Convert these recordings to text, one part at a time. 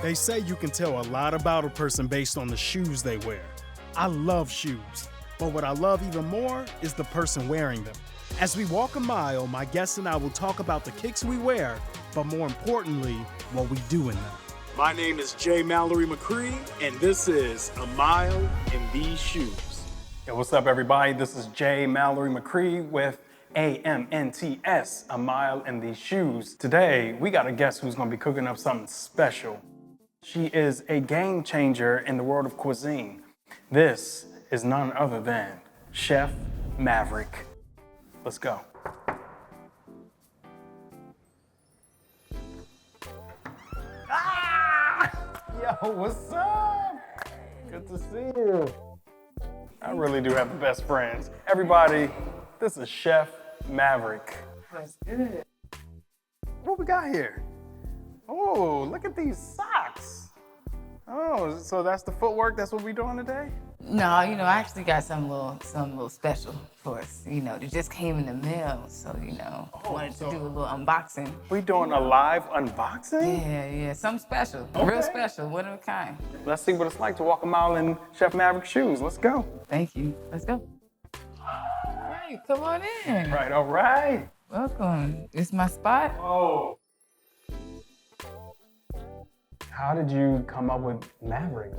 They say you can tell a lot about a person based on the shoes they wear. I love shoes, but what I love even more is the person wearing them. As we walk a mile, my guests and I will talk about the kicks we wear, but more importantly, what we do in them. My name is J. Mallory McCree, and this is A Mile in These Shoes. Yo, what's up, everybody? This is J. Mallory McCree with AMNTS, A Mile in These Shoes. Today, we got a guest who's gonna be cooking up something special. She is a game changer in the world of cuisine. This is none other than Chef Maverick. Let's go. Yo, what's up? Good to see you. I really do have the best friends. Everybody, this is Chef Maverick. Let's get it. What we got here? Oh, look at these socks. Oh, so that's the footwork? That's what we doing today? No, I actually got something little special for us. It just came in the mail, so wanted to do a little unboxing. We doing a live unboxing? Yeah, something special, Okay. real special, one of a kind. Let's see what it's like to walk a mile in Chef Maverick's shoes. Let's go. Thank you. Let's go. All right, come on in. Right, all right. Welcome. It's my spot. Oh. How did you come up with Maverick?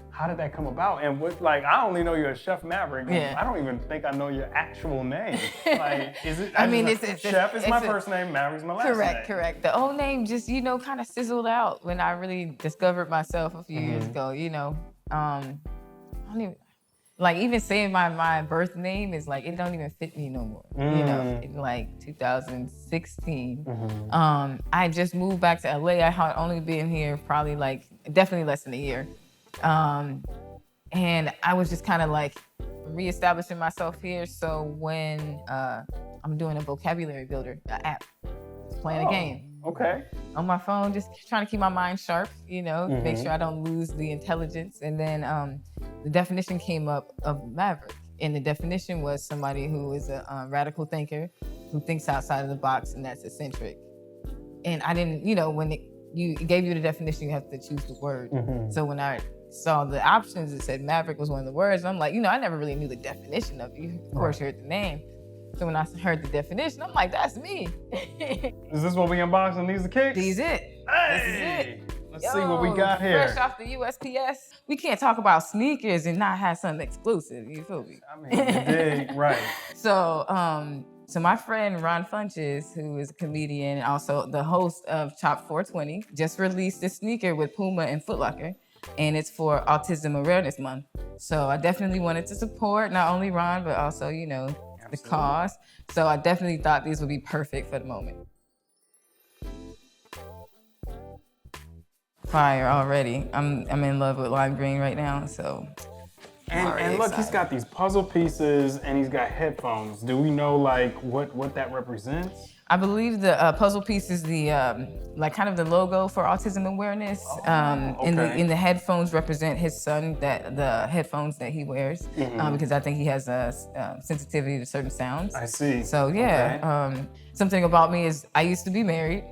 How did that come about? And I only know you're a Chef Maverick. Yeah. I don't even think I know your actual name. Is it? It's Chef is my first name, Maverick's my last name. Correct. The old name just, kind of sizzled out when I really discovered myself a few years ago, I don't even, even saying my birth name is it don't even fit me no more. In 2016, I just moved back to LA. I had only been here probably definitely less than a year. And I was just kind of reestablishing myself here. So when I'm doing a vocabulary builder app, just playing a game. Okay. On my phone, just trying to keep my mind sharp, make sure I don't lose the intelligence. And then the definition came up of Maverick. And the definition was somebody who is a radical thinker, who thinks outside of the box, and that's eccentric. And I didn't, when it gave you the definition, you have to choose the word. So when I saw the options, it said Maverick was one of the words. And I'm like, I never really knew the definition of it. Of course, you heard the name. So when I heard the definition, I'm like, that's me. Is this what we unboxing? These the kicks? These it. Hey! This is it. Let's see what we got here. Fresh off the USPS. We can't talk about sneakers and not have something exclusive. You feel me? I mean, you dig, right. So my friend Ron Funches, who is a comedian and also the host of Chop 420, just released this sneaker with Puma and Foot Locker, and it's for Autism Awareness Month. So I definitely wanted to support not only Ron, but also, the cause. So I definitely thought these would be perfect for the moment. Fire already. I'm in love with lime green right now, so. And look, he's got these puzzle pieces and he's got headphones. Do we know what that represents? I believe the puzzle piece is the kind of the logo for autism awareness. Okay. In the headphones represent his son, the headphones that he wears, because I think he has a sensitivity to certain sounds. I see. So yeah, Okay. Something about me is I used to be married,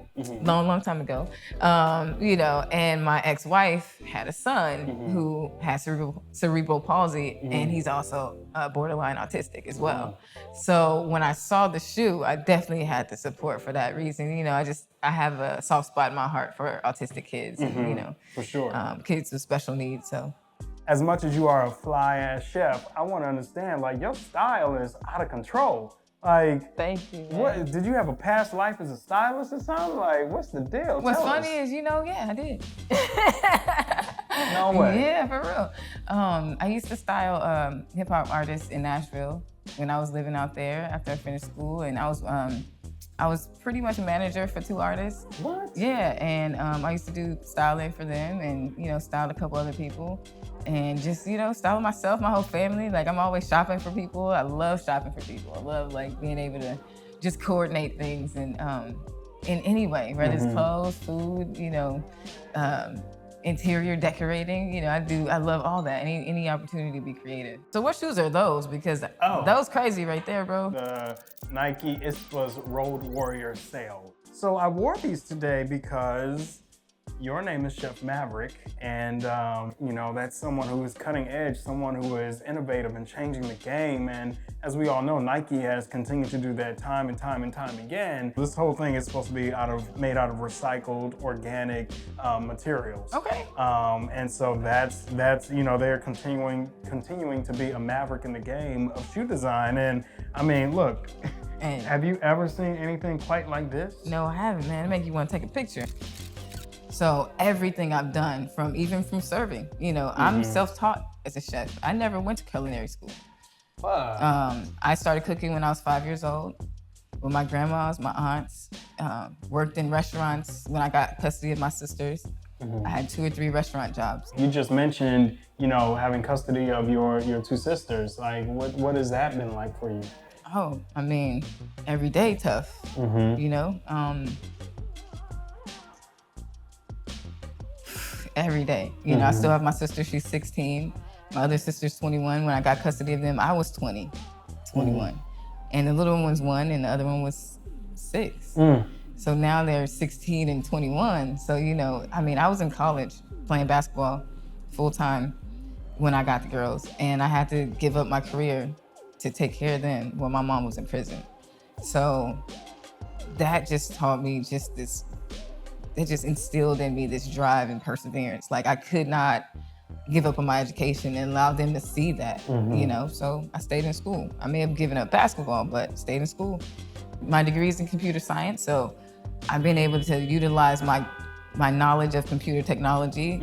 long time ago, and my ex-wife had a son who has cerebral palsy, and he's also borderline autistic as well. So when I saw the shoe, I definitely had the support for that reason. I have a soft spot in my heart for autistic kids, and, For sure. kids with special needs. So, as much as you are a fly-ass chef, I want to understand, your style is out of control. Thank you. Man. What, did you have a past life as a stylist or something? What's the deal? What's Tell funny us. is, yeah, I did. No way. Yeah, for real. I used to style hip hop artists in Nashville when I was living out there after I finished school, and I was pretty much a manager for 2 artists. What? Yeah, and I used to do styling for them, and styled a couple other people, and just style myself, my whole family. I'm always shopping for people. I love shopping for people. I love being able to just coordinate things and in any way, whether it's clothes, food, interior decorating. I love all that. Any opportunity to be creative. So what shoes are those? Because those crazy right there, bro. The Nike Ispas Road Warrior sale. So I wore these today because your name is Chef Maverick, and you know, that's someone who is cutting edge, someone who is innovative and changing the game. And as we all know, Nike has continued to do that time and time and time again. This whole thing is supposed to be made out of recycled, organic materials. Okay. And so that's you know, they're continuing to be a maverick in the game of shoe design. And I mean, look. And have you ever seen anything quite like this? no, I haven't, man. It make you want to take a picture. So everything I've done, even from serving, you know, I'm self-taught as a chef. I never went to culinary school. Wow. I started cooking when I was 5 years old with my grandmas, my aunts. Worked in restaurants when I got custody of my sisters. I had 2 or 3 restaurant jobs. You just mentioned, you know, having custody of your 2 sisters. Like, what has that been like for you? Oh, I mean, every day tough, you know? Every day. You know, I still have my sister, she's 16. My other sister's 21. When I got custody of them, I was 21. And the little one was 1 and the other one was 6. So now they're 16 and 21. So, you know, I mean, I was in college playing basketball full time when I got the girls, and I had to give up my career to take care of them when my mom was in prison. So that just taught me it just instilled in me this drive and perseverance. Like, I could not give up on my education and allow them to see that, you know? So I stayed in school. I may have given up basketball, but stayed in school. My degree is in computer science, so I've been able to utilize my knowledge of computer technology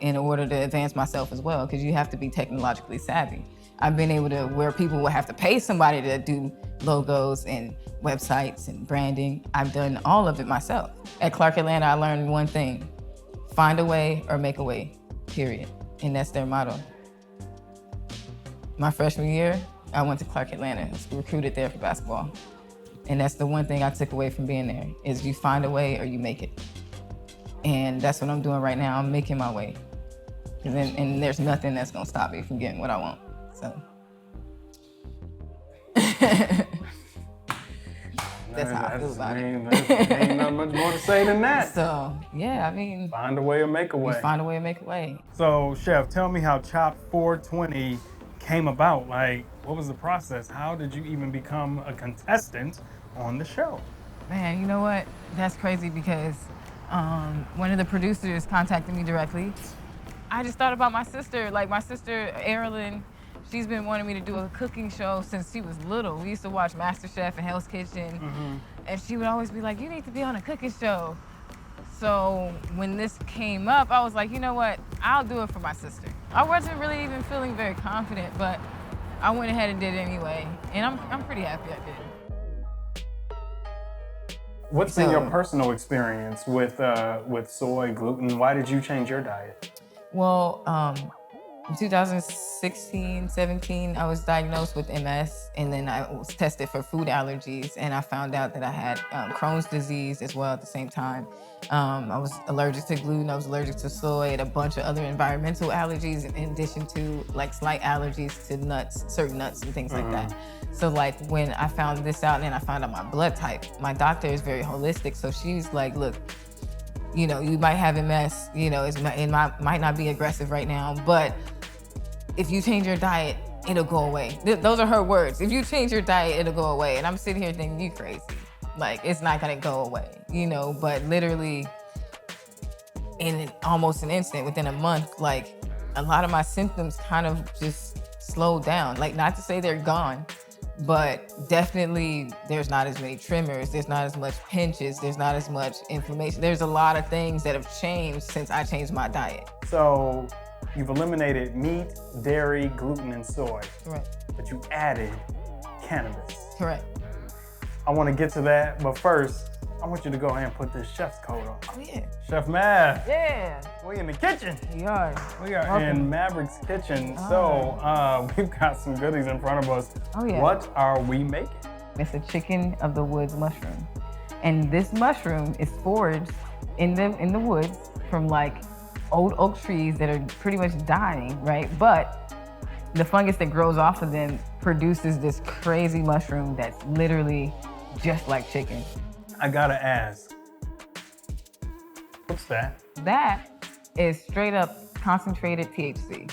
in order to advance myself as well, because you have to be technologically savvy. I've been able to, where people will have to pay somebody to do logos and websites and branding, I've done all of it myself. At Clark Atlanta, I learned one thing: find a way or make a way, period. And that's their motto. My freshman year, I went to Clark Atlanta, I was recruited there for basketball. And that's the one thing I took away from being there, is you find a way or you make it. And that's what I'm doing right now. I'm making my way. And there's nothing that's gonna stop me from getting what I want. So that's how I feel about it. Ain't not much more to say than that. So yeah, I mean, Find a way or make a way. Find a way or make a way. So Chef, tell me how Chop 420 came about. Like, what was the process? How did you even become a contestant on the show? Man, you know what? That's crazy, because one of the producers contacted me directly. I just thought about my sister. Like, my sister, Erilyn, she's been wanting me to do a cooking show since she was little. We used to watch MasterChef and Hell's Kitchen. And she would always be like, you need to be on a cooking show. So when this came up, I was like, you know what? I'll do it for my sister. I wasn't really even feeling very confident, but I went ahead and did it anyway. And I'm pretty happy I did. What's been your personal experience with soy, gluten? Why did you change your diet? Well, in 2016, 17, I was diagnosed with MS, and then I was tested for food allergies, and I found out that I had Crohn's disease as well at the same time. I was allergic to gluten, I was allergic to soy, and a bunch of other environmental allergies, in addition to like slight allergies to nuts, certain nuts and things like that. So like, when I found this out and I found out my blood type, my doctor is very holistic, so she's like, look, you know, you might have MS, you know, it might not be aggressive right now, but if you change your diet, it'll go away. Those are her words. If you change your diet, it'll go away. And I'm sitting here thinking, you crazy. Like, it's not gonna go away, you know? But literally, in almost an instant, within a month, like, a lot of my symptoms kind of just slowed down. Like, not to say they're gone, but definitely there's not as many tremors, there's not as much pinches, there's not as much inflammation. There's a lot of things that have changed since I changed my diet. So you've eliminated meat, dairy, gluten, and soy. Correct. But you added cannabis. Correct. I want to get to that, but first, I want you to go ahead and put this chef's coat on. Oh yeah. Chef Mav. Yeah. We in the kitchen. We are. We are Welcome. in Maverick's kitchen. So we've got some goodies in front of us. Oh yeah. What are we making? It's a chicken of the woods mushroom. And this mushroom is foraged in the woods from like old oak trees that are pretty much dying, right? But the fungus that grows off of them produces this crazy mushroom that's literally just like chicken. I gotta ask, What's that? That is straight up concentrated THC.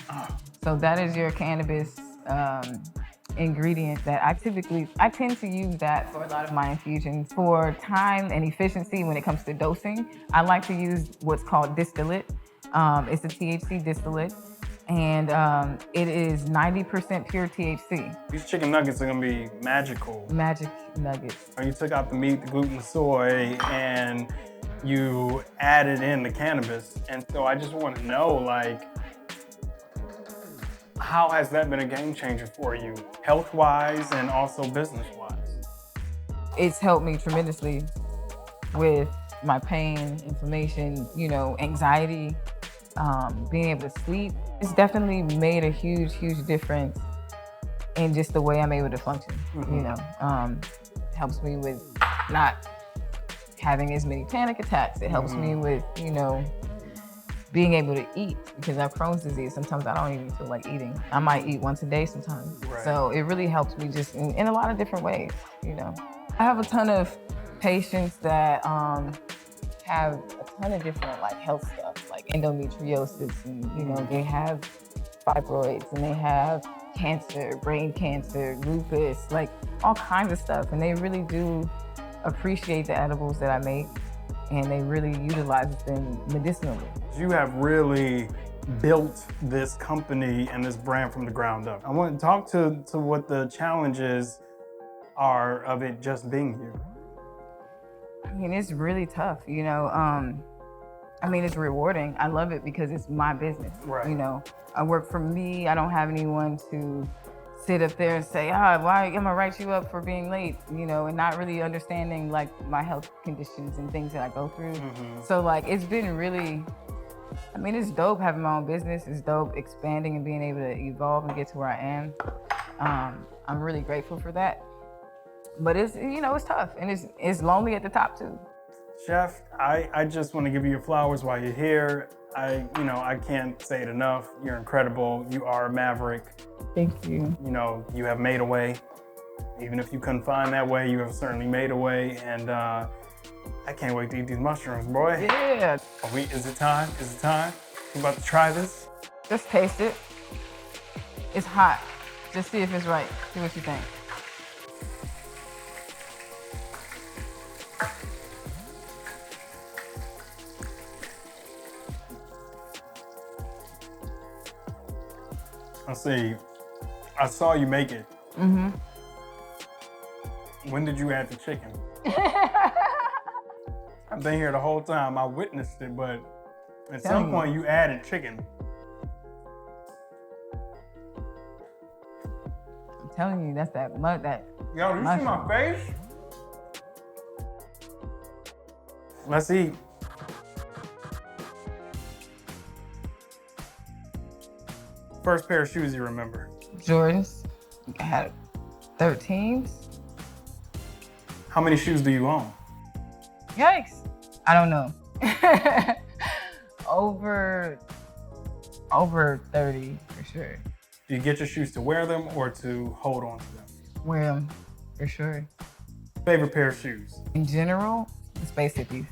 So that is your cannabis ingredient that I tend to use that for a lot of my infusions. For time and efficiency when it comes to dosing, I like to use what's called distillate. It's a THC distillate, and it is 90% pure THC. These chicken nuggets are gonna be magical. Magic nuggets. You took out the meat, the gluten, the soy, and you added in the cannabis. And so I just want to know, like, how has that been a game changer for you, health-wise and also business-wise? It's helped me tremendously with my pain, inflammation, anxiety, being able to sleep. It's definitely made a huge, huge difference in just the way I'm able to function. Helps me with not having as many panic attacks. It helps me with, being able to eat, because I have Crohn's disease. Sometimes I don't even feel like eating. I might eat once a day sometimes. Right. So it really helps me just in a lot of different ways, I have a ton of patients that have a ton of different health stuff, like endometriosis, and they have fibroids, and they have cancer, brain cancer, lupus, all kinds of stuff. And they really do appreciate the edibles that I make, and they really utilize them medicinally. You have really built this company and this brand from the ground up. I want to talk to what the challenges are of it just being you. I mean, it's really tough, it's rewarding. I love it because it's my business. Right. I work for me. I don't have anyone to sit up there and say, why am I write you up for being late, and not really understanding my health conditions and things that I go through. So it's been really, it's dope having my own business. It's dope expanding and being able to evolve and get to where I am. I'm really grateful for that. But it's, it's tough, and it's lonely at the top too. Chef, I just want to give you your flowers while you're here. I can't say it enough. You're incredible. You are a maverick. Thank you. You have made a way. Even if you couldn't find that way, you have certainly made a way. And I can't wait to eat these mushrooms, boy. Yeah. Is it time? Is it time? You about to try this? Just taste it. It's hot. Just see if it's right. See what you think. I see. I saw you make it. When did you add the chicken? I've been here the whole time. I witnessed it, but at some point you added chicken. I'm telling you, that's that mud. Yo, you see my face? Let's eat. First pair of shoes you remember? Jordans. I had 13s. How many shoes do you own? Yikes. I don't know. Over 30 for sure. Do you get your shoes to wear them or to hold on to them? Wear them, for sure. Favorite pair of shoes? In general, the Space Hippies.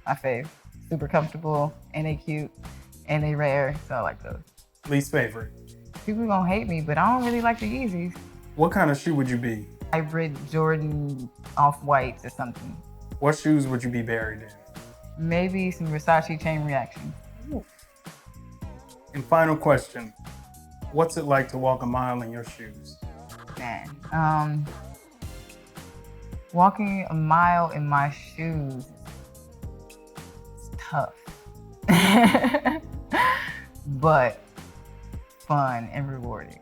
My fave. Super comfortable, and they cute, and they rare, so I like those. Least favorite? People gonna hate me, but I don't really like the Yeezys. What kind of shoe would you be? Hybrid Jordan Off-Whites or something. What shoes would you be buried in? Maybe some Versace Chain Reaction. Ooh. And final question, what's it like to walk a mile in your shoes? Man, walking a mile in my shoes is tough. But fun and rewarding.